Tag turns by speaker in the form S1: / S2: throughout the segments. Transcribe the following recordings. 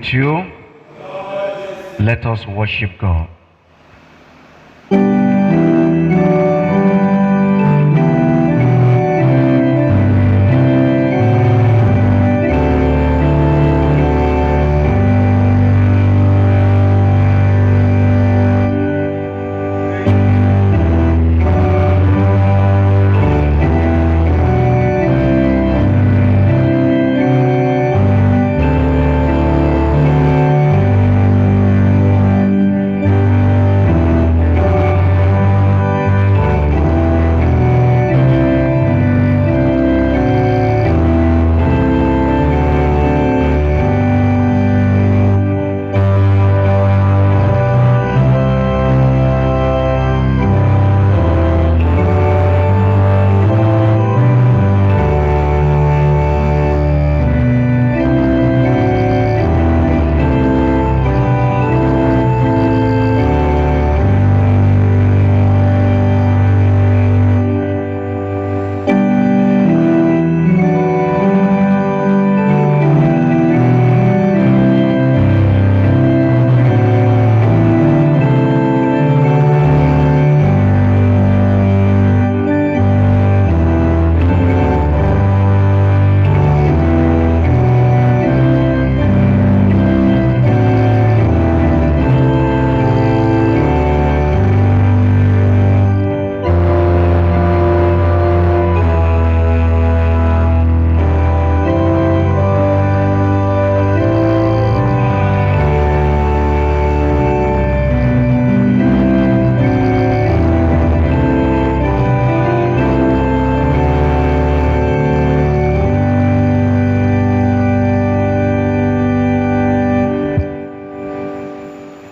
S1: with you. Let us worship God.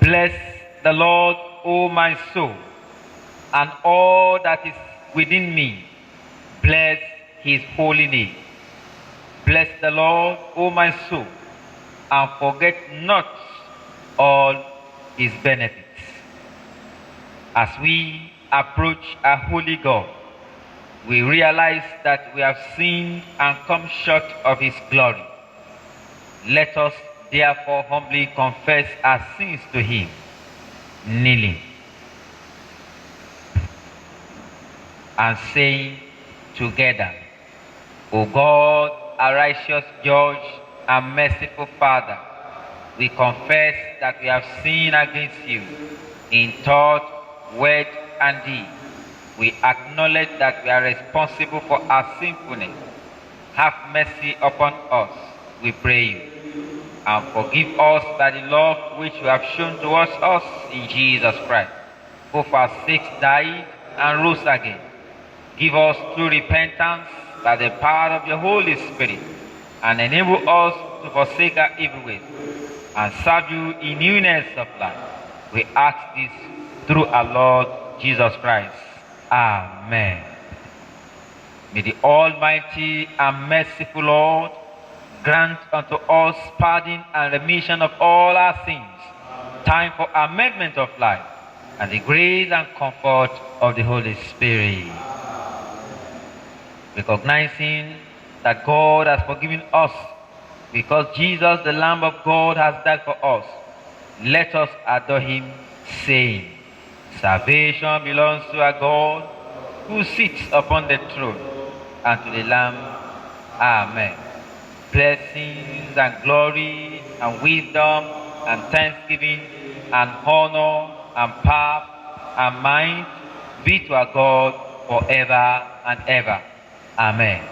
S1: Bless the Lord, O my soul, and all that is within me. Bless his holy name. Bless the Lord, O my soul, and forget not all his benefits. As we approach a holy God, we realize that we have sinned and come short of his glory. Let us therefore humbly confess our sins to him, kneeling and saying together, O God, a righteous judge and merciful Father, we confess that we have sinned against you in thought, word, and deed. We acknowledge that we are responsible for our sinfulness. Have mercy upon us, we pray you, and forgive us by the love which you have shown towards us in Jesus Christ, who for our sakes died and rose again. Give us true repentance by the power of your Holy Spirit, and enable us to forsake our evil ways and serve you in newness of life. We ask this through our Lord Jesus Christ. Amen. May the Almighty and merciful Lord grant unto us pardon and remission of all our sins, time for amendment of life, and the grace and comfort of the Holy Spirit. Recognizing that God has forgiven us because Jesus, the Lamb of God, has died for us, let us adore him, saying, Salvation belongs to our God, who sits upon the throne, and to the Lamb. Amen. Blessings and glory and wisdom and thanksgiving and honor and power and might be to our God forever and ever. Amen.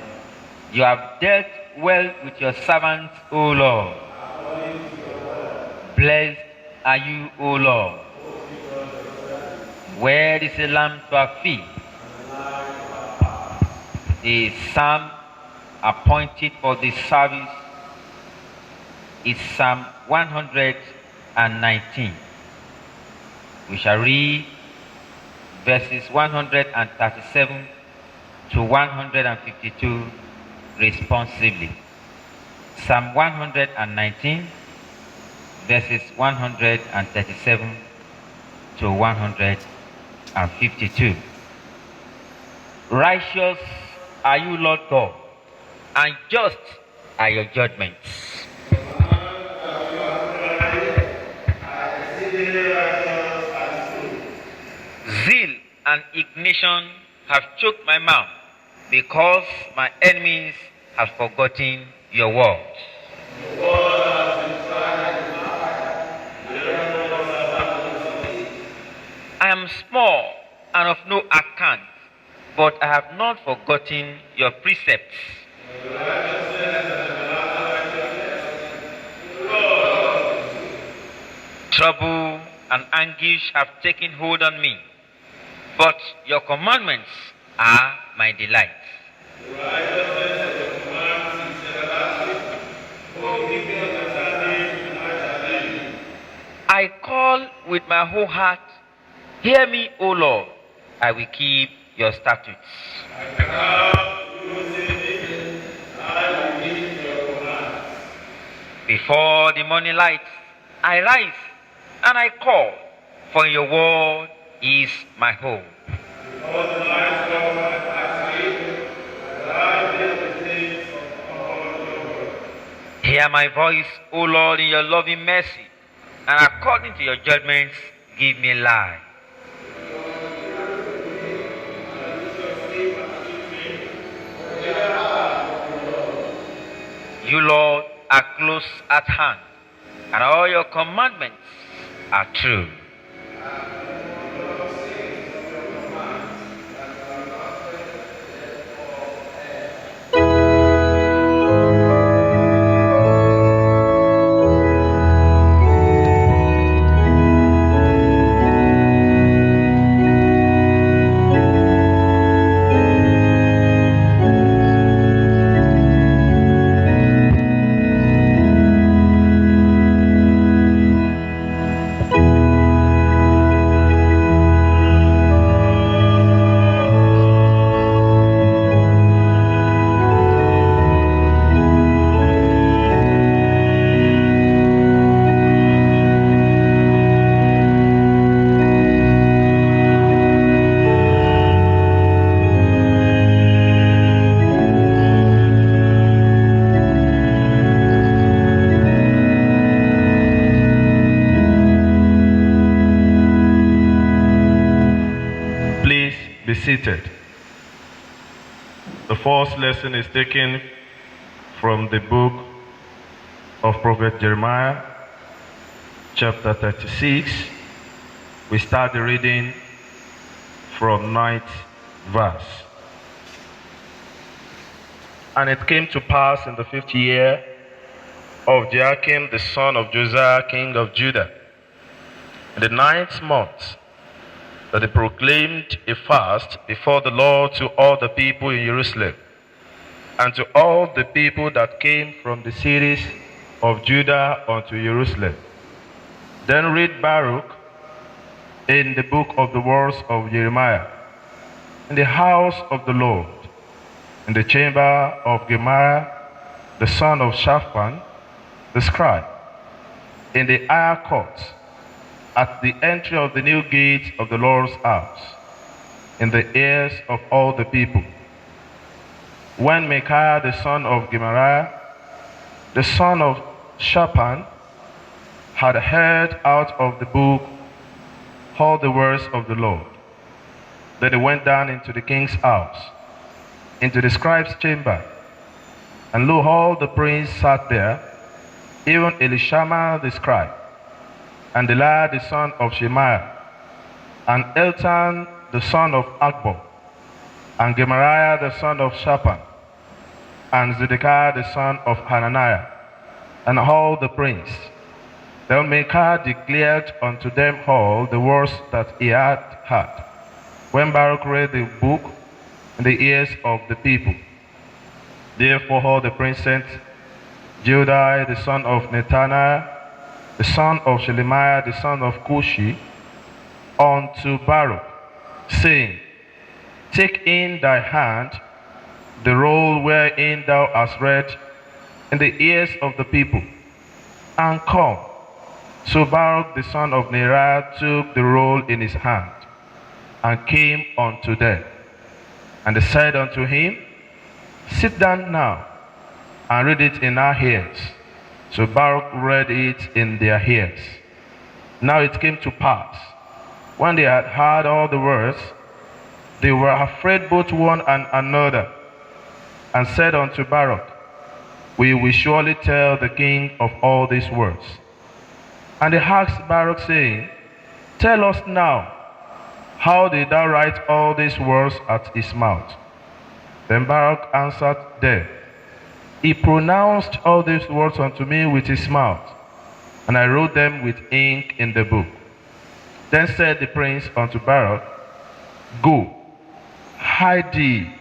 S1: You have dealt well with your servants, O Lord. Blessed are you, O Lord. Where is a lamp to our feet? The psalm appointed for this service is Psalm 119. We shall read verses 137 to 152 responsively. Psalm 119, verses 137 to 152. Righteous are you, Lord God, and just are your judgments. and ignition have choked my mouth, because my enemies have forgotten your words. I am small and of no account, but I have not forgotten your precepts. Trouble and anguish have taken hold on me, but your commandments are my delight. I call with my whole heart, hear me, O Lord, I will keep your statutes. Before the morning light, I rise and I call, for your word is my hope. Hear my voice, O Lord, in your loving mercy, and according to your judgments, give me life. You, Lord, are close at hand, and all your commandments are true.
S2: Be seated. The first lesson is taken from the book of Prophet Jeremiah, chapter 36. We start the reading from 9th verse. And it came to pass in the 5th year of Joachim the son of Josiah, king of Judah, in the 9th month, that they proclaimed a fast before the Lord to all the people in Jerusalem, and to all the people that came from the cities of Judah unto Jerusalem. Then read Baruch in the book of the words of Jeremiah, in the house of the Lord, in the chamber of Gemariah, the son of Shaphan, the scribe, in the higher court, at the entry of the new gate of the Lord's house, in the ears of all the people. When Micaiah the son of Gemariah, the son of Shaphan, had heard out of the book all the words of the Lord, then he went down into the king's house, into the scribe's chamber, and lo, all the princes sat there, even Elishama the scribe, and Delaiah the son of Shemaiah, and Eltan the son of Akbor, and Gemariah the son of Shaphan, and Zedekiah the son of Hananiah, and all the princes. Then Micaiah declared unto them all the words that he had heard, when Baruch read the book in the ears of the people. Therefore all the princes sent Judai the son of Nethaniah, the son of Shelemiah, the son of Cushi, unto Baruch, saying, Take in thy hand the roll wherein thou hast read in the ears of the people, and come. So Baruch the son of Neriah took the roll in his hand, and came unto them. And they said unto him, Sit down now, and read it in our ears. So Baruch read it in their ears. Now it came to pass, when they had heard all the words, They were afraid both one and another, and said unto Baruch, We will surely tell the king of all these words. And they asked Baruch, saying, Tell us now, how did thou write all these words at his mouth? Then Baruch answered them, He pronounced all these words unto me with his mouth, and I wrote them with ink in the book. Then said the prince unto Baruch, Go, hide thee,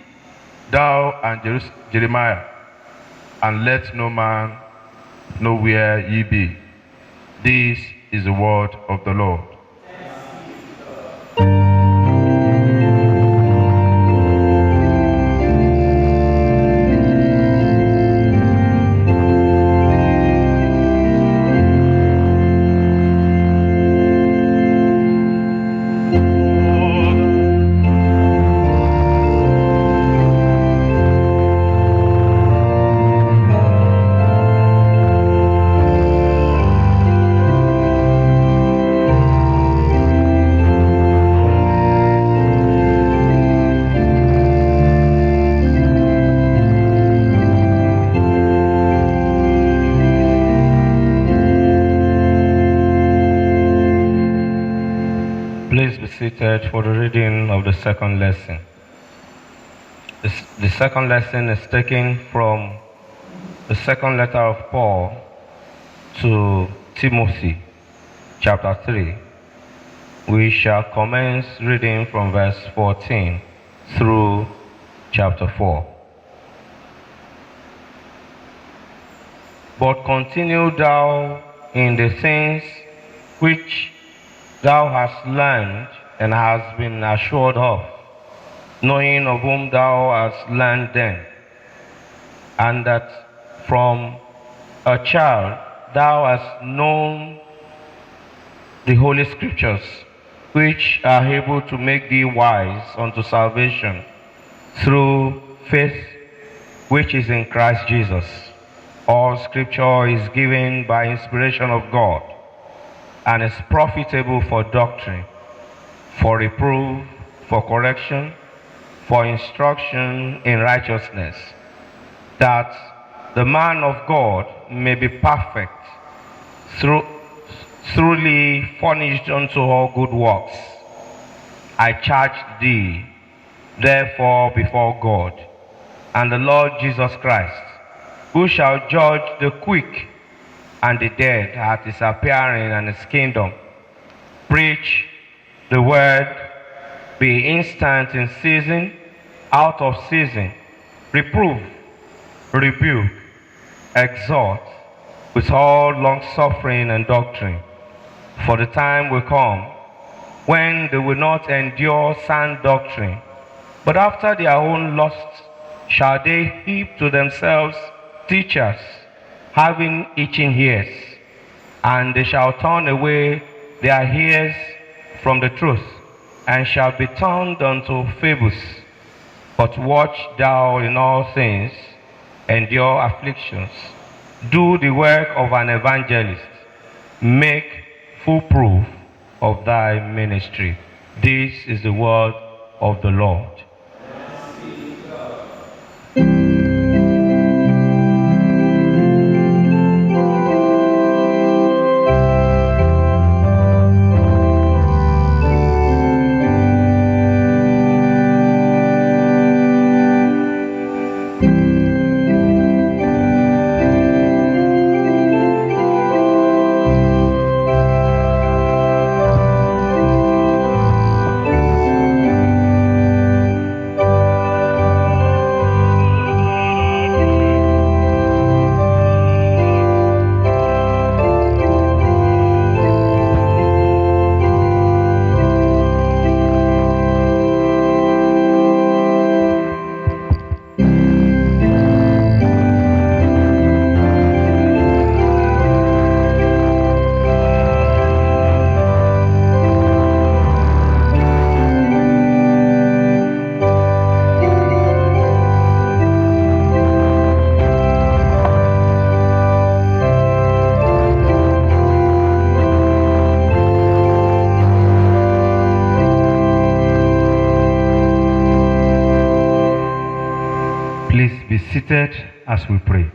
S2: thou and Jeremiah, and let no man know where ye be. This is the word of the Lord. Please be seated for the reading of the second lesson. The second lesson is taken from the second letter of Paul to Timothy, chapter 3. We shall commence reading from verse 14 through chapter 4. But continue thou in the things which thou hast learned and hast been assured of, knowing of whom thou hast learned them, and that from a child thou hast known the Holy Scriptures, which are able to make thee wise unto salvation through faith which is in Christ Jesus. All Scripture is given by inspiration of God, and is profitable for doctrine, for reproof, for correction, for instruction in righteousness, that the man of God may be perfect, truly furnished unto all good works. I charge thee, therefore, before God and the Lord Jesus Christ, who shall judge the quick and the dead at his appearing and his kingdom. Preach the word, be instant in season, out of season, reprove, rebuke, exhort, with all longsuffering and doctrine. For the time will come when they will not endure sound doctrine, but after their own lusts shall they heap to themselves teachers, having itching ears, and they shall turn away their ears from the truth, and shall be turned unto fables. But watch thou in all things, endure afflictions, do the work of an evangelist, make full proof of thy ministry. This is the word of the Lord.
S3: seated as we pray.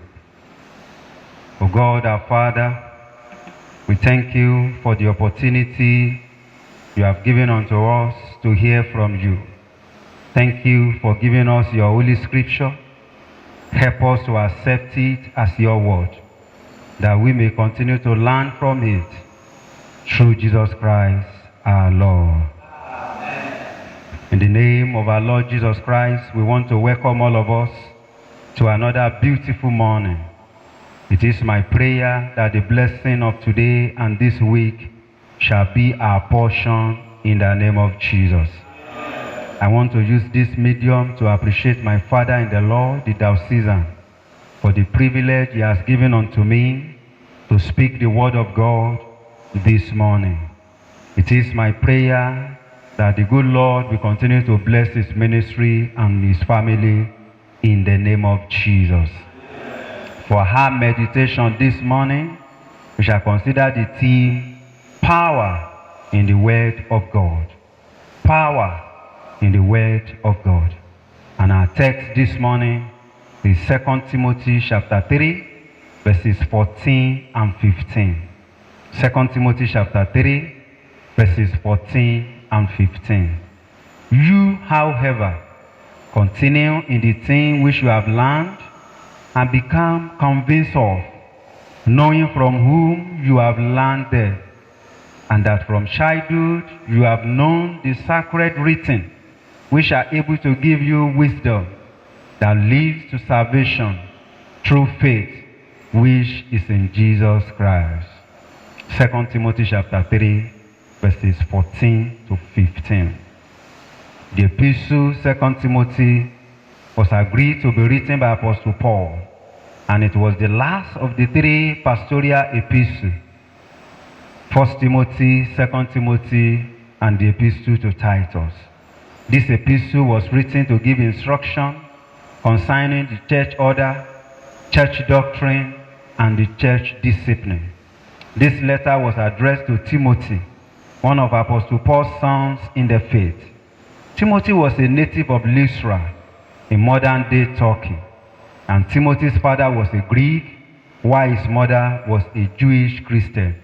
S3: O God, our Father, we thank you for the opportunity you have given unto us to hear from you. Thank you for giving us your Holy Scripture. Help us to accept it as your word, that we may continue to learn from it through Jesus Christ our Lord. Amen. In the name of our Lord Jesus Christ, we want to welcome all of us to another beautiful morning. It is my prayer that the blessing of today and this week shall be our portion in the name of Jesus. I want to use this medium to appreciate my Father in the Lord, the diocesan, for the privilege he has given unto me to speak the word of God this morning. It is my prayer that the good Lord will continue to bless his ministry and his family in the name of Jesus. For our meditation this morning, we shall consider the theme, power in the word of God. Power in the word of God. And our text this morning is 2 Timothy chapter 3, verses 14 and 15. 2 Timothy chapter 3, verses 14 and 15. You, however, continue in the thing which you have learned and become convinced of, knowing from whom you have learned them, and that from childhood you have known the sacred written, which are able to give you wisdom that leads to salvation through faith, which is in Jesus Christ. 2 Timothy chapter 3, verses 14 to 15. The epistle 2 Timothy was agreed to be written by Apostle Paul, and it was the last of the three pastoral epistles: 1 Timothy, 2 Timothy, and the epistle to Titus. This epistle was written to give instruction concerning the church order, church doctrine, and the church discipline. This letter was addressed to Timothy, one of Apostle Paul's sons in the faith. Timothy was a native of Lystra, in modern-day Turkey, and Timothy's father was a Greek, while his mother was a Jewish Christian.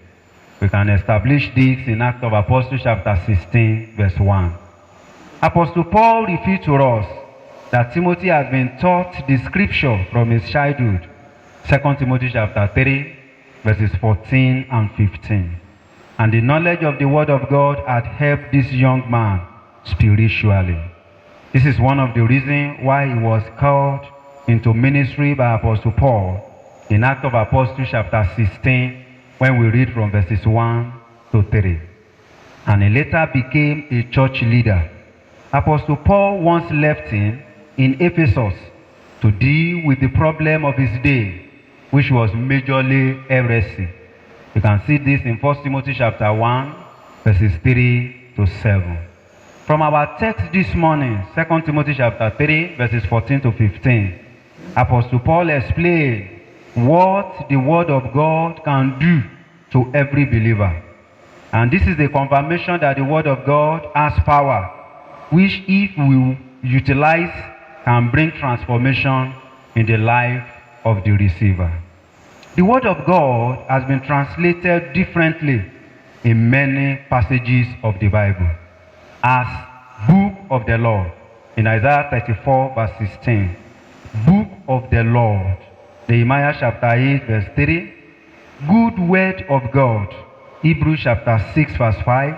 S3: We can establish this in Acts of Apostles chapter 16, verse 1. Apostle Paul revealed to us that Timothy has been taught the scripture from his childhood. 2 Timothy chapter 3, verses 14 and 15. And the knowledge of the word of God had helped this young man spiritually. This is one of the reasons why he was called into ministry by Apostle Paul in Acts of Apostles chapter 16, when we read from verses 1 to 3. And he later became a church leader. Apostle Paul once left him in Ephesus to deal with the problem of his day, which was majorly heresy. You can see this in 1 Timothy chapter 1, verses 3 to 7. From our text this morning, 2 Timothy chapter 3, verses 14 to 15, Apostle Paul explained what the word of God can do to every believer. And this is a confirmation that the word of God has power, which if we utilize can bring transformation in the life of the receiver. The word of God has been translated differently in many passages of the Bible as book of the Lord in Isaiah 34 verse 16, book of the Lord, Nehemiah chapter 8 verse 3, good word of God, Hebrews chapter 6 verse 5,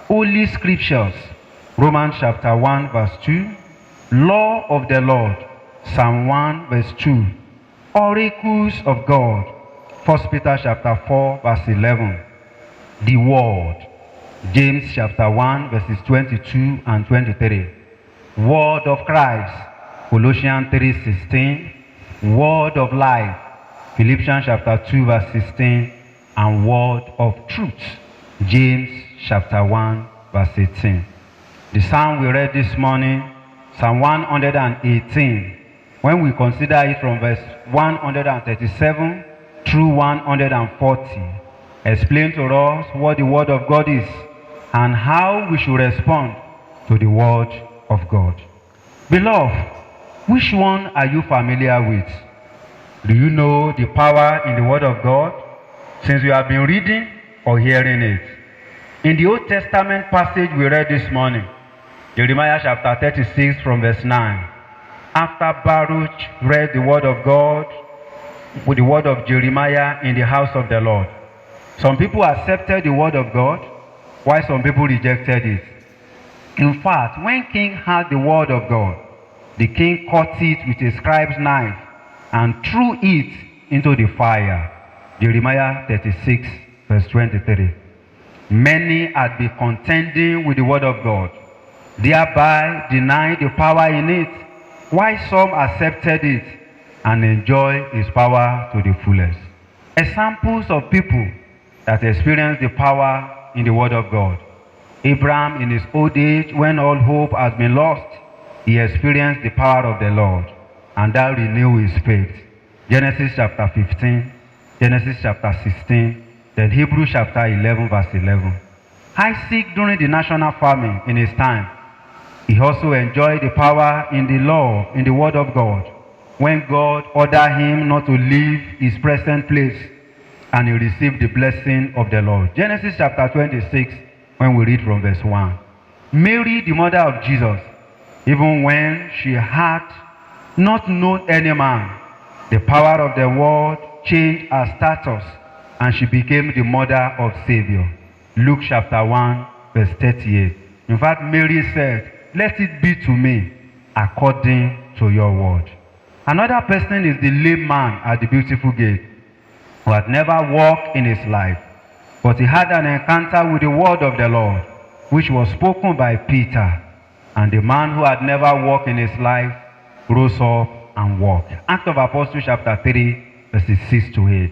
S3: Holy Scriptures, Romans chapter 1 verse 2, law of the Lord, Psalm 1 verse 2, oracles of God, 1 Peter chapter 4 verse 11, the word, James chapter 1 verses 22 and 23, word of Christ, Colossians 3:16, word of life, Philippians chapter 2 verse 16, and word of truth, James chapter 1 verse 18. The psalm we read this morning, Psalm 118, when we consider it from verse 137 through 140, explain to us what the word of God is and how we should respond to the word of God. Beloved, Which one are you familiar with? Do you know the power in the Word of God since you have been reading or hearing it? In the Old Testament passage we read this morning, Jeremiah chapter 36 from verse 9, after Baruch read the Word of God with the word of Jeremiah in the house of the Lord, some people accepted the Word of God, while some people rejected it. In fact, when king heard the Word of God, the king cut it with a scribe's knife and threw it into the fire. Jeremiah 36 verse 23. Many had been contending with the Word of God, thereby denying the power in it, while some accepted it and enjoy its power to the fullest. Examples of people that experience the power in the Word of God. Abraham, in his old age, when all hope has been lost, he experienced the power of the Lord, and that renewed his faith. Genesis chapter 15, Genesis chapter 16, then Hebrews chapter 11 verse 11. Isaac, during the national famine in his time, he also enjoyed the power in the law, in the Word of God, when God ordered him not to leave his present place, and he received the blessing of the Lord. Genesis chapter 26, when we read from verse 1. Mary, the mother of Jesus, even when she had not known any man, the power of the word changed her status, and she became the mother of Savior. Luke chapter 1 verse 38. In fact, Mary said, "Let it be to me according to your word." Another person is the lame man at the beautiful gate, who had never walked in his life, but he had an encounter with the word of the Lord, which was spoken by Peter. And the man who had never walked in his life rose up and walked. Acts of Apostles chapter 3 verses 6 to 8.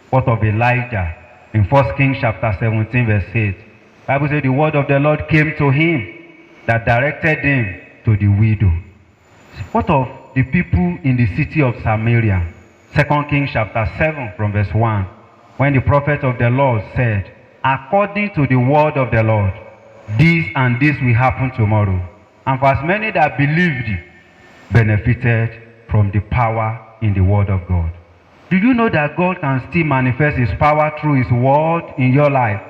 S3: What of Elijah? In 1 Kings chapter 17 verse 8. The Bible says the word of the Lord came to him that directed him to the widow. What of the people in the city of Samaria? 2 Kings chapter 7 from verse 1. When the prophet of the Lord said, "According to the word of the Lord, this and this will happen tomorrow." And for as many that believed, benefited from the power in the word of God. Do you know that God can still manifest his power through his word in your life,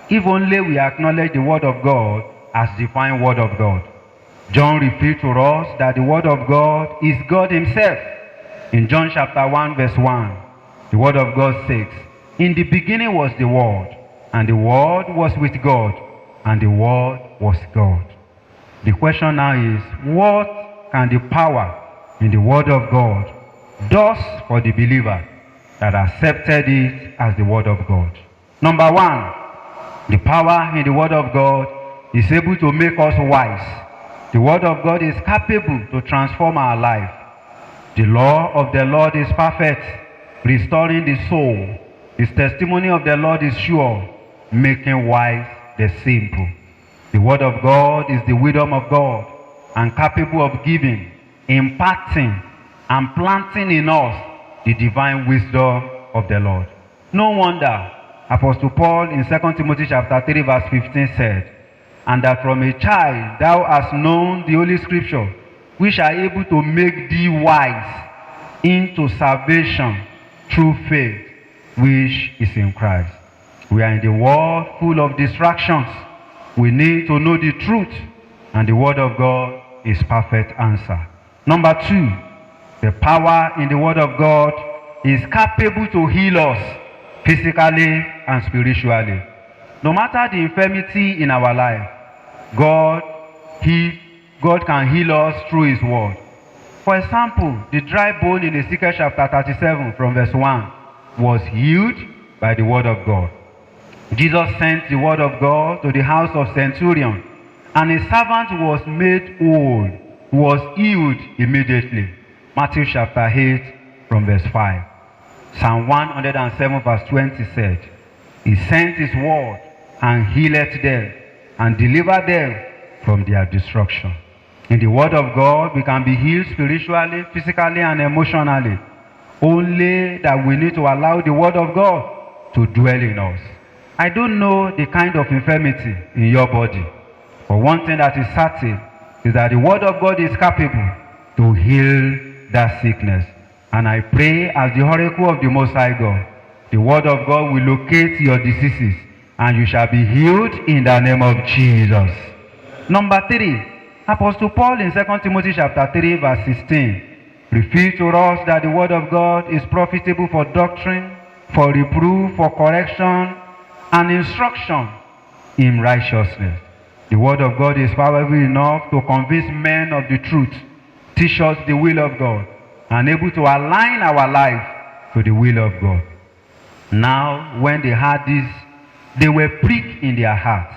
S3: if only we acknowledge the word of God as the divine word of God? John revealed to us that the word of God is God himself. In John chapter 1 verse 1, the word of God says, "In the beginning was the Word, and the Word was with God, and the Word was God." The question now is, what can the power in the Word of God do for the believer that accepted it as the Word of God? Number one, the power in the Word of God is able to make us wise. The Word of God is capable to transform our life. The law of the Lord is perfect, restoring the soul. His testimony of the Lord is sure, making wise the simple. The word of God is the wisdom of God, and capable of giving, imparting, and planting in us the divine wisdom of the Lord. No wonder Apostle Paul in 2 Timothy chapter 3 verse 15 said, "And that from a child thou hast known the Holy Scripture, which are able to make thee wise into salvation through faith, which is in Christ." We are in the world full of distractions. We need to know the truth, and the word of God is perfect answer. Number two, the power in the word of God is capable to heal us physically and spiritually. No matter the infirmity in our life, God can heal us through his word. For example, the dry bone in Ezekiel chapter 37 from verse 1 was healed by the word of God. Jesus sent the word of God to the house of centurion, and his servant was made whole, was healed immediately. Matthew chapter 8 from verse 5. Psalm 107 verse 20 said, "He sent his word and healed them and delivered them from their destruction." In the word of God, we can be healed spiritually, physically, and emotionally. Only that we need to allow the word of God to dwell in us. I don't know the kind of infirmity in your body, but one thing that is certain is that the word of God is capable to heal that sickness. And I pray as the oracle of the Most High God, the word of God will locate your diseases and you shall be healed in the name of Jesus. Number 3, Apostle Paul in 2 Timothy chapter 3 verse 16 reveals to us that the word of God is profitable for doctrine, for reproof, for correction, and instruction in righteousness. The word of God is powerful enough to convince men of the truth, teach us the will of God, and able to align our life to the will of God. Now, when they heard this, they were pricked in their hearts,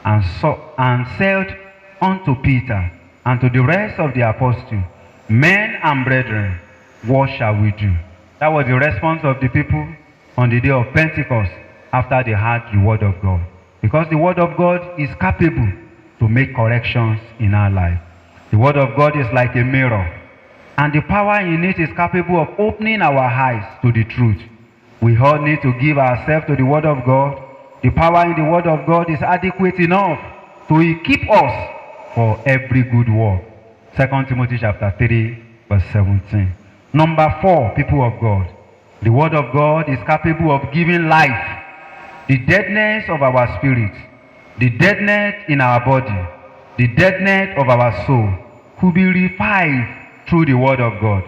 S3: and said unto Peter and to the rest of the apostles, Men and brethren, what shall we do? That was the response of the people on the day of Pentecost after they heard the word of God. Because the word of God is capable to make corrections in our life. The word of God is like a mirror, and the power in it is capable of opening our eyes to the truth. We all need to give ourselves to the word of God. The power in the word of God is adequate enough to equip us for every good work. 2 Timothy chapter 3 verse 17. Number 4, people of God. The word of God is capable of giving life. The deadness of our spirit, the deadness in our body, the deadness of our soul could be revived through the word of God.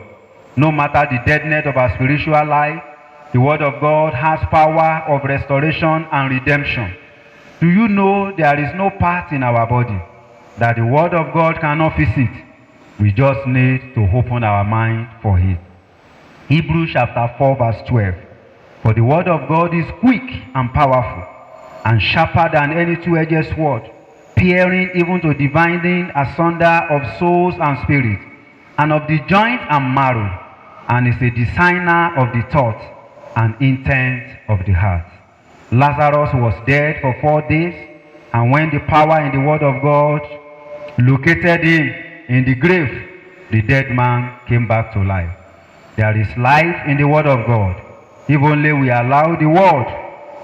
S3: No matter the deadness of our spiritual life, the word of God has power of restoration and redemption. Do you know there is no part in our body that the word of God cannot visit? We just need to open our mind for it. Hebrews chapter 4 verse 12. For the word of God is quick and powerful, and sharper than any two-edged sword, piercing even to dividing asunder of souls and spirits, and of the joint and marrow, and is a discerner of the thoughts and intent of the heart. Lazarus was dead for 4 days, and when the power in the word of God located him in the grave, the dead man came back to life. There is life in the word of God, if only we allow the word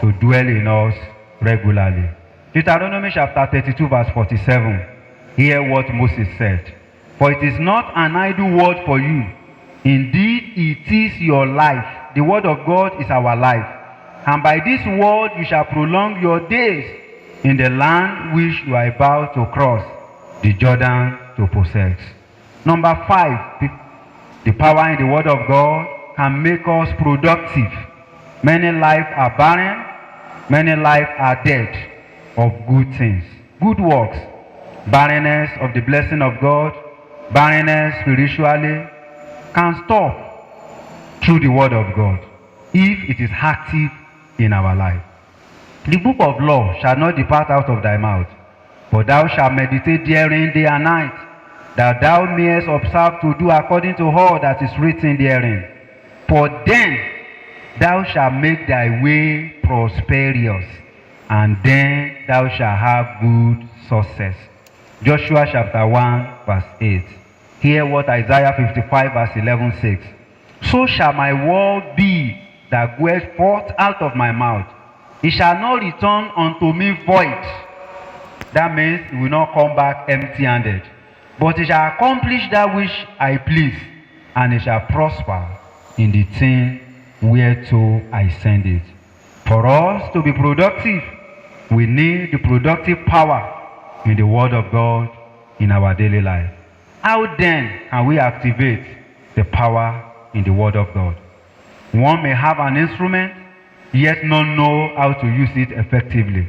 S3: to dwell in us regularly. Deuteronomy chapter 32 verse 47. Hear what Moses said. For it is not an idle word for you. Indeed, it is your life. The word of God is our life. And by this word you shall prolong your days in the land which you are about to cross the Jordan to possess. Number 5, the power in the word of God can make us productive. Many lives are barren, many lives are dead of good things, good works. Barrenness of the blessing of God, barrenness spiritually, can stop through the word of God if it is active in our life. The book of law shall not depart out of thy mouth, but thou shalt meditate therein day and night, that thou mayest observe to do according to all that is written therein. For then thou shalt make thy way prosperous, and then thou shalt have good success. Joshua chapter 1 verse 8. Hear what Isaiah 55 verse 11 says. So shall my word be that goeth forth out of my mouth. It shall not return unto me void. That means it will not come back empty-handed. But it shall accomplish that which I please, and it shall prosper in the thing whereto I send it. For us to be productive, we need the productive power in the word of God in our daily life. How then can we activate the power in the word of God? One may have an instrument, yet not know how to use it effectively.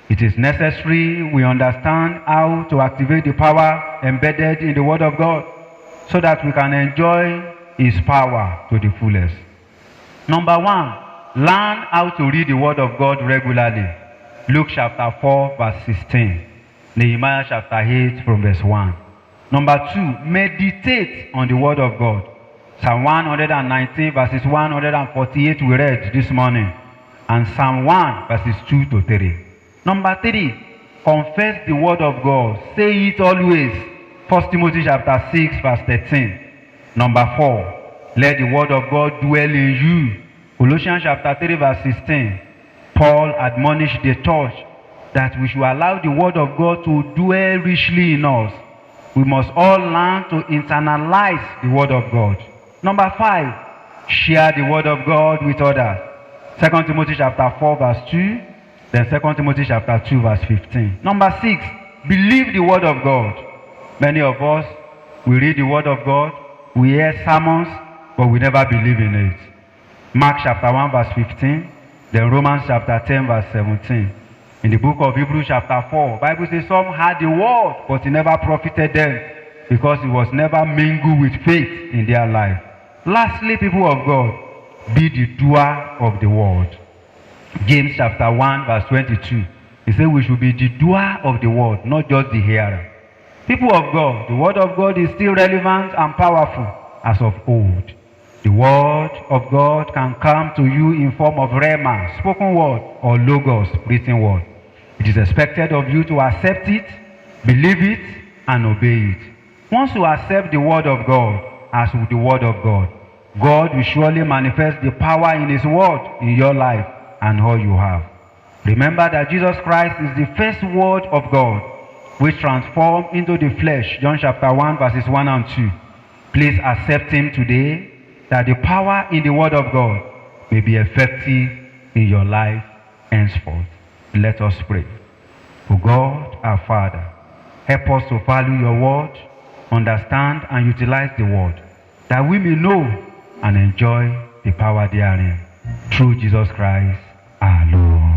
S3: It is necessary we understand how to activate the power embedded in the word of God so that we can enjoy his power to the fullest. Number 1, learn how to read the word of God regularly. Luke chapter 4 verse 16. Nehemiah chapter 8 from verse 1. Number 2, meditate on the word of God. Psalm 119 verses 148 we read this morning. And Psalm 1 verses 2 to 3. Number 3, confess the word of God. Say it always. 1 Timothy chapter 6 verse 13. Number 4, let the word of God dwell in you. Colossians chapter 3 verse 16. Paul admonished the church that we should allow the word of God to dwell richly in us. We must all learn to internalize the word of God. Number 5, share the word of God with others. 2 Timothy chapter 4 verse 2, then 2 Timothy chapter 2 verse 15. Number 6, believe the word of God. Many of us, we read the word of God, we hear sermons, but we never believe in it. Mark chapter 1 verse 15, then Romans chapter 10 verse 17. In the book of Hebrews chapter 4, Bible says some had the word, but it never profited them because it was never mingled with faith in their life. Lastly, people of God, be the doer of the word. James chapter 1 verse 22. He said we should be the doer of the word, not just the hearer. People of God, the word of God is still relevant and powerful as of old. The word of God can come to you in form of rhema, spoken word, or logos, written word. It is expected of you to accept it, believe it, and obey it. Once you accept the word of God as with the word of God, God will surely manifest the power in his word in your life and all you have. Remember that Jesus Christ is the first word of God, which transformed into the flesh. John chapter 1 verses 1 and 2. Please accept him today, that the power in the word of God may be effective in your life henceforth. Let us pray. O God, our Father, help us to value your word, understand and utilize the word, that we may know and enjoy the power therein. Through Jesus Christ, our Lord.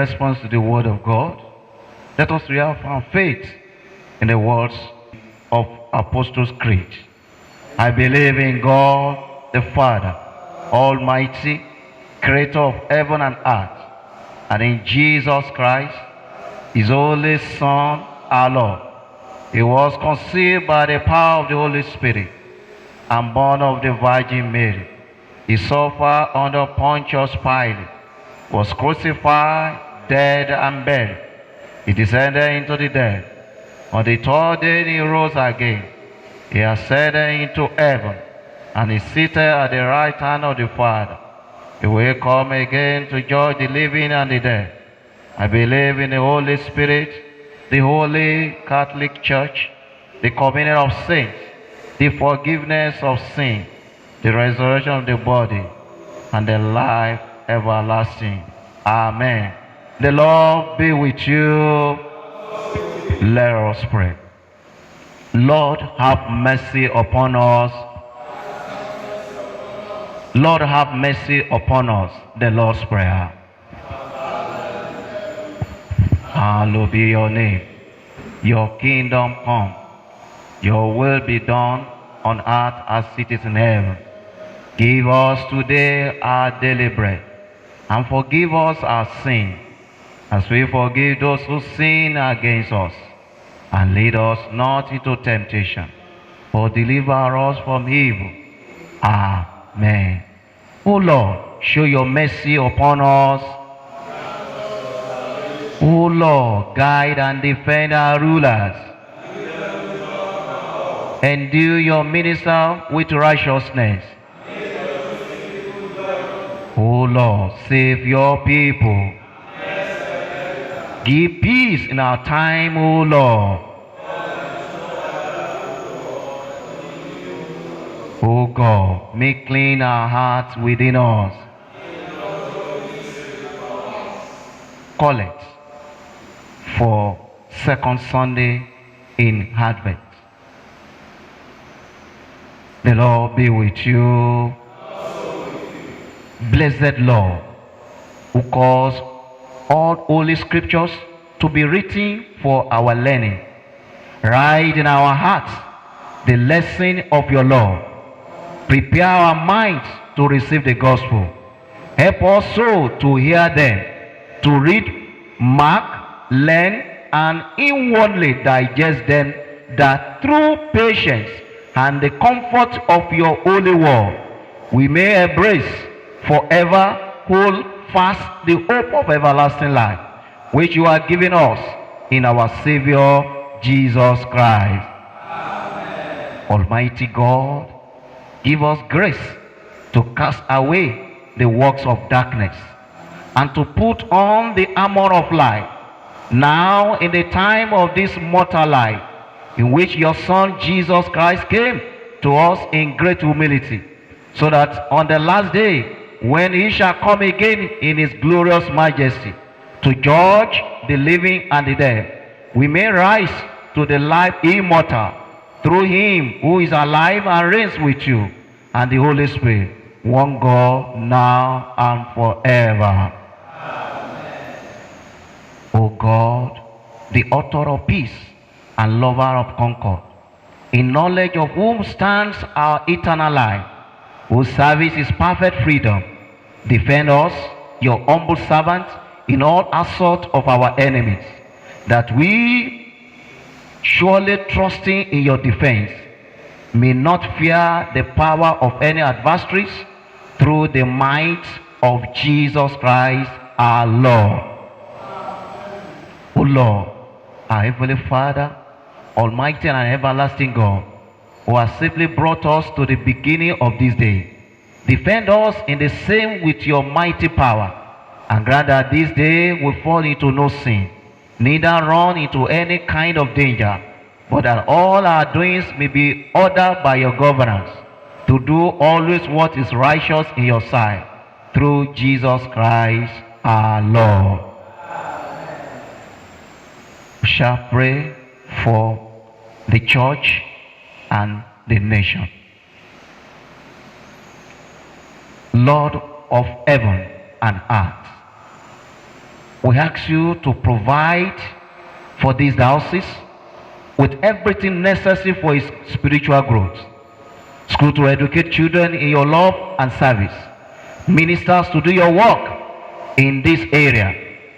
S4: response to the word of God, let us reaffirm faith in the words of Apostles' Creed. I believe in God the Father, Almighty, creator of heaven and earth, and in Jesus Christ, his only Son, our Lord. He was conceived by the power of the Holy Spirit and born of the Virgin Mary. He suffered under Pontius Pilate, was crucified, dead, and buried. He descended into the dead. On the third day he rose again. He ascended into heaven, and is seated at the right hand of the Father. He will come again to judge the living and the dead. I believe in the Holy Spirit, the Holy Catholic Church, the communion of saints, the forgiveness of sin, the resurrection of the body, and the life everlasting. Amen. The Lord be with you. Let us pray. Lord, have mercy upon us. Lord, have mercy upon us. The Lord's Prayer. Hallowed be your name. Your kingdom come. Your will be done on earth as it is in heaven. Give us today our daily bread, and forgive us our sin, as we forgive those who sin against us. And lead us not into temptation, or deliver us from evil. Amen. O Lord, show your mercy upon us. O Lord, guide and defend our rulers. Endue your minister with righteousness. O Lord, save your people. Give peace in our time, O Lord. O God, make clean our hearts within us. Collect for second Sunday in Advent. The Lord be with you. Blessed Lord, who cause all holy scriptures to be written for our learning, write in our hearts the lesson of your law. Prepare our minds to receive the gospel. Help us so to hear them, to read, mark, learn, and inwardly digest them, that through patience and the comfort of your holy word, we may embrace forever, hold fast the hope of everlasting life, which you are giving us in our Savior Jesus Christ. Amen. Almighty God, give us grace to cast away the works of darkness and to put on the armor of light, now in the time of this mortal life, in which your Son Jesus Christ came to us in great humility, so that on the last day, when he shall come again in his glorious majesty to judge the living and the dead, we may rise to the life immortal through him who is alive and reigns with you and the Holy Spirit, one God, now and forever. Amen. O God, the author of peace and lover of concord, in knowledge of whom stands our eternal life, whose service is perfect freedom, defend us, your humble servants, in all assault of our enemies, that we, surely trusting in your defense, may not fear the power of any adversaries, through the might of Jesus Christ our Lord. O Lord, our Heavenly Father, Almighty and everlasting God, who has safely brought us to the beginning of this day, defend us in the same with your mighty power, and grant that this day will fall into no sin, neither run into any kind of danger, but that all our doings may be ordered by your governance, to do always what is righteous in your sight, through Jesus Christ our Lord. We shall pray for the church and the nation. Lord of heaven and earth, we ask you to provide for this diocese with everything necessary for its spiritual growth. School to educate children in your love and service. Ministers to do your work in this area.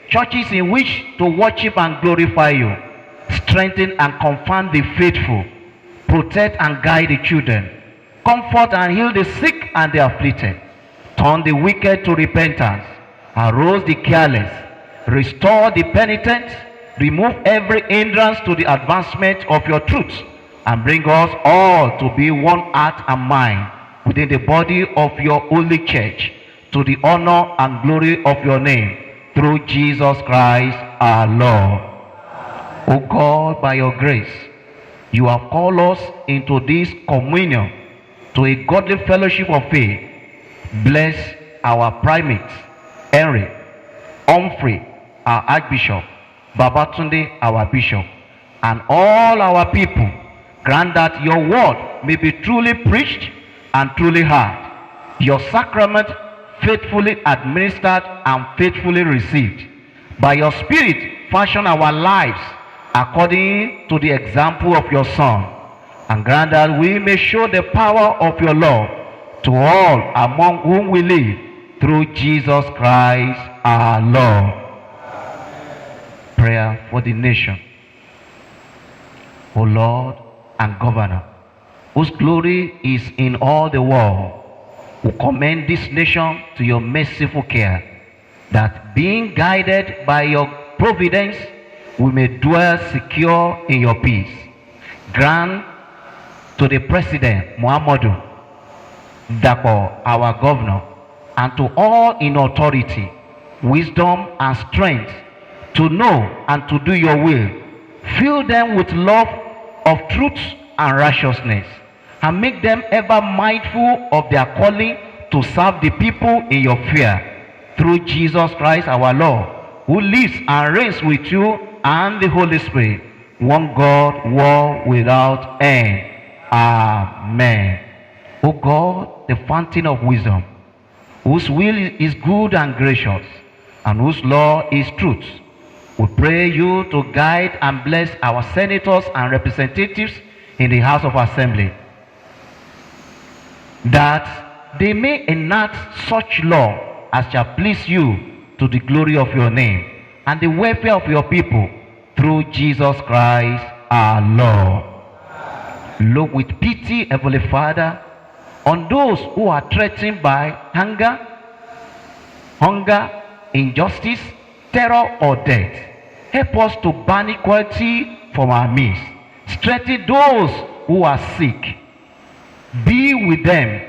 S4: Churches in which to worship and glorify you. Strengthen and confirm the faithful. Protect and guide the children. Comfort and heal the sick and the afflicted. Turn the wicked to repentance. Arouse the careless. Restore the penitent. Remove every hindrance to the advancement of your truth, and bring us all to be one heart and mind within the body of your holy church, to the honor and glory of your name, through Jesus Christ our Lord. O God, by your grace, you have called us into this communion, to a godly fellowship of faith. Bless our primates, Henry, Humphrey, our Archbishop, Babatunde, our Bishop, and all our people. Grant that your word may be truly preached and truly heard, your sacrament faithfully administered and faithfully received. By your Spirit, fashion our lives according to the example of your Son, and grant that we may show the power of your love to all among whom we live, through Jesus Christ our Lord. Prayer for the nation. O Lord and Governor, whose glory is in all the world, we commend this nation to your merciful care, that being guided by your providence, we may dwell secure in your peace. Grant to the President Muhammadu Dapo, our governor, and to all in authority, wisdom and strength to know and to do your will. Fill them with love of truth and righteousness, and make them ever mindful of their calling to serve the people in your fear. Through Jesus Christ our Lord, who lives and reigns with you and the Holy Spirit, one God, world without end. Amen. O God, the fountain of wisdom, whose will is good and gracious, and whose law is truth, we pray you to guide and bless our senators and representatives in the House of Assembly, that they may enact such law as shall please you, to the glory of your name and the welfare of your people, through Jesus Christ our Lord. Look with pity, Heavenly Father, on those who are threatened by hunger, injustice, terror, or death. Help us to ban equality from our midst. Strengthen those who are sick. Be with them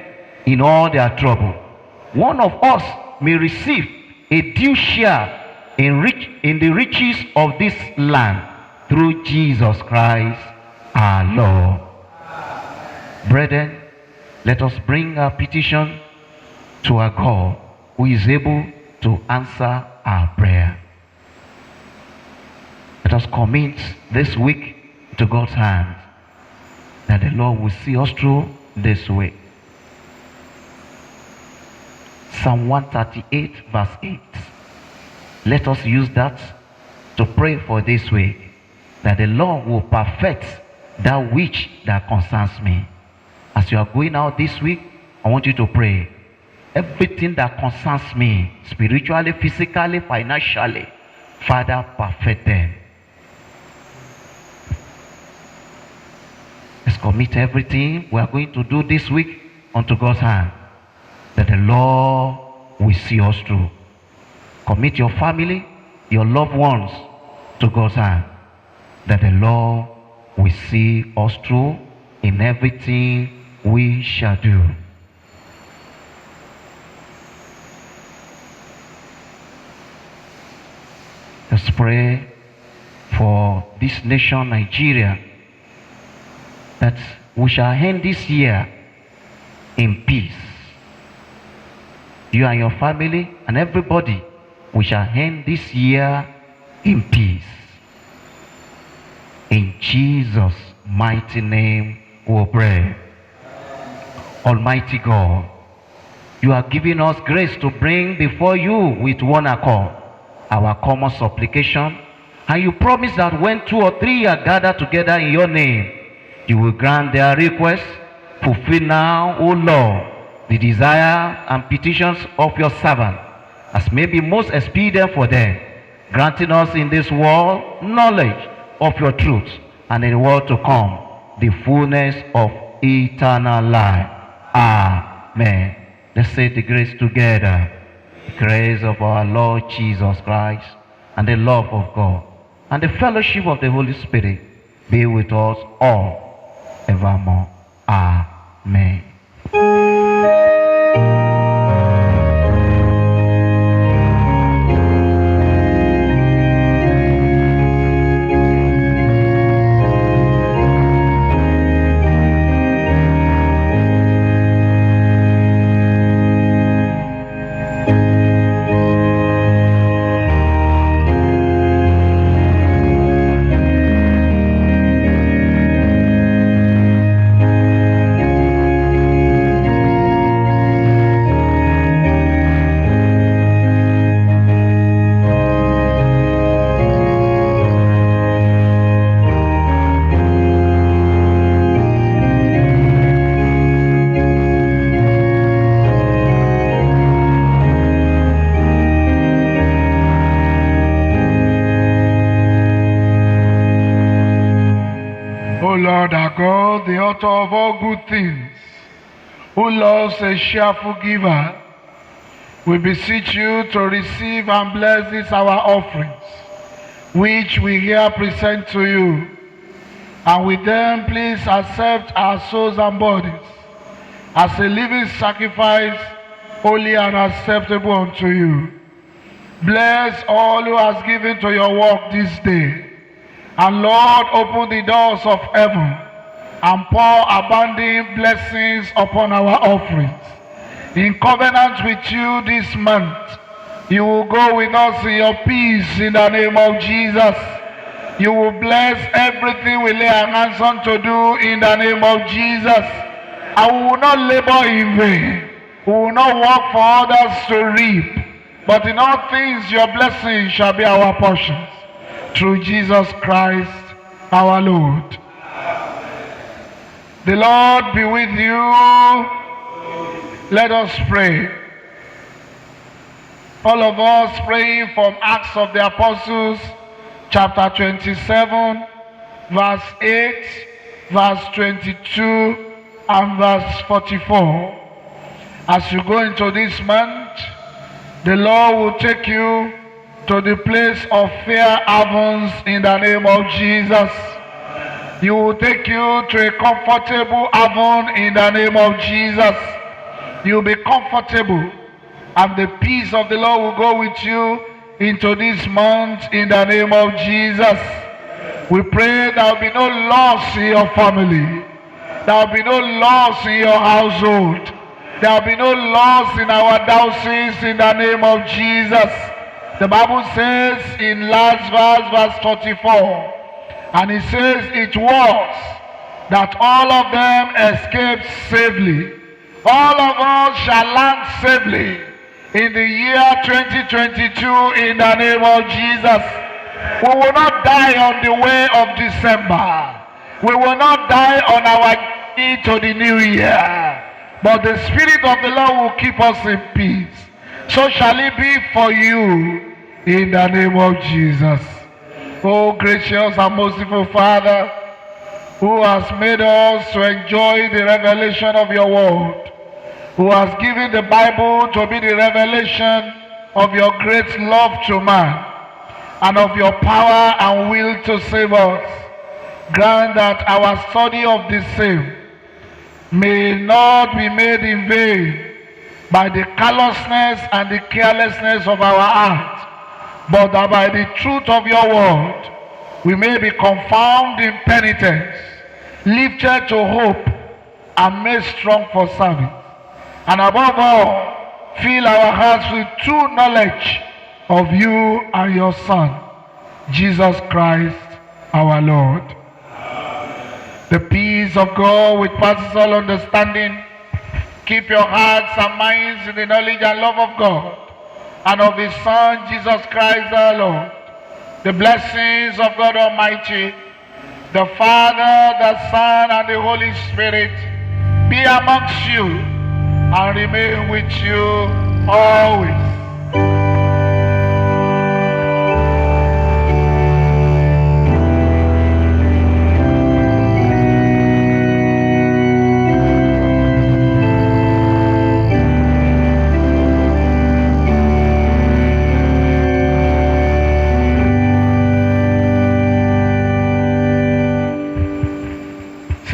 S4: in all their trouble. One of us may receive a due share in the riches of this land, through Jesus Christ our Lord. Brethren, let us bring our petition to our God, who is able to answer our prayer. Let us commit this week to God's hands, that the Lord will see us through this week. Psalm 138 verse 8. Let us use that to pray for this week, that the Lord will perfect that which that concerns me. As you are going out this week, I want you to pray. Everything that concerns me, spiritually, physically, financially, Father, perfect them. Let's commit everything we are going to do this week unto God's hand, that the Lord will see us through. Commit your family, your loved ones to God's hand, that the Lord will see us through in everything we shall do. Let's pray for this nation, Nigeria, that we shall end this year in peace. You and your family and everybody, we shall end this year in peace. In Jesus' mighty name we pray. Almighty God, you are giving us grace to bring before you with one accord our common supplication, and you promise that when 2 or 3 are gathered together in your name, you will grant their requests. Fulfill now, O Lord, the desire and petitions of your servant, as may be most expedient for them, granting us in this world knowledge of your truth, and in the world to come the fullness of eternal life. Amen. Let's say the grace together. The grace of our Lord Jesus Christ, and the love of God, and the fellowship of the Holy Spirit be with us all evermore. Amen.
S5: author of all good things, who loves a cheerful giver, we beseech you to receive and bless these our offerings, which we here present to you. And with them, please accept our souls and bodies as a living sacrifice, holy and acceptable unto you. Bless all who has given to your work this day. And Lord, open the doors of heaven and pour abundant blessings upon our offerings. In covenant with you this month, you will go with us in your peace in the name of Jesus. You will bless everything we lay our hands on to do in the name of Jesus. And we will not labor in vain. We will not work for others to reap. But in all things your blessings shall be our portions. Through Jesus Christ our Lord. The Lord be with you. Let us pray. All of us praying from Acts of the Apostles, chapter 27, verse 8, verse 22, and verse 44. As you go into this month, the Lord will take you to the place of fair havens in the name of Jesus. He will take you to a comfortable haven in the name of Jesus. You will be comfortable, and the peace of the Lord will go with you into this month in the name of Jesus. We pray there will be no loss in your family. There will be no loss in your household. There will be no loss in our diocese in the name of Jesus. The Bible says in last verse 44, and it says it was that all of them escaped safely. All of us shall land safely in the year 2022 in the name of Jesus. We will not die on the way of December. We will not die on our way to the new year. But the Spirit of the Lord will keep us in peace. So shall it be for you in the name of Jesus. Oh, gracious and merciful Father, who has made us to enjoy the revelation of your word, who has given the Bible to be the revelation of your great love to man and of your power and will to save us, grant that our study of the same may not be made in vain by the callousness and the carelessness of our heart, but that by the truth of your word we may be confirmed in penitence, lifted to hope, and made strong for service. And above all, fill our hearts with true knowledge of you and your Son, Jesus Christ our Lord. The peace of God which passes all understanding, keep your hearts and minds in the knowledge and love of God and of his Son, Jesus Christ our Lord. The blessings of God Almighty, the Father, the Son, and the Holy Spirit be amongst you and remain with you always.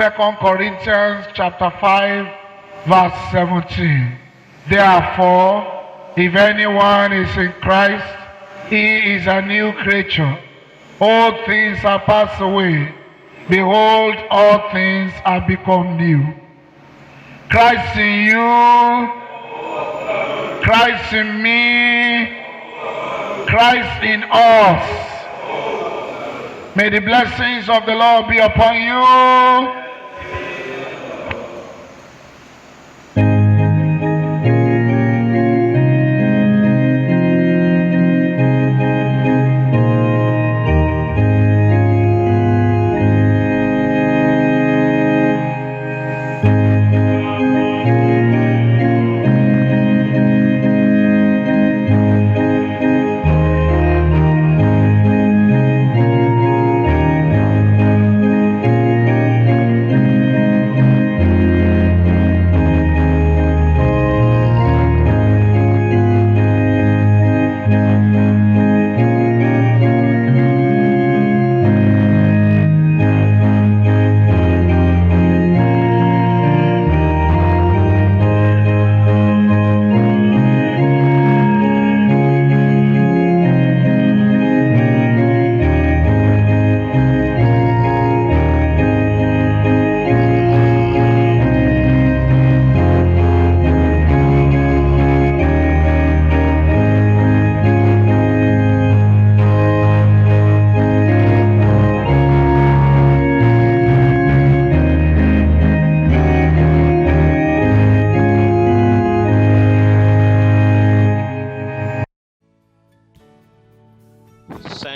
S5: 2 Corinthians chapter 5, verse 17. Therefore, if anyone is in Christ, he is a new creature. All things are passed away. Behold, all things are become new. Christ in you, Christ in me, Christ in us. May the blessings of the Lord be upon you.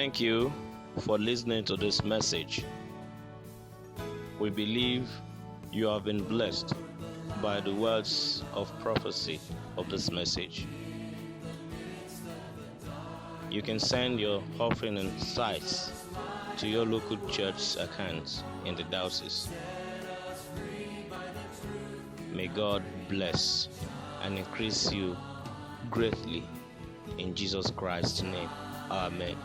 S6: Thank you for listening to this message. We believe you have been blessed by the words of prophecy of this message. You can send your offering and tithes to your local church account in the diocese. May God bless and increase you greatly in Jesus Christ's name. Amen.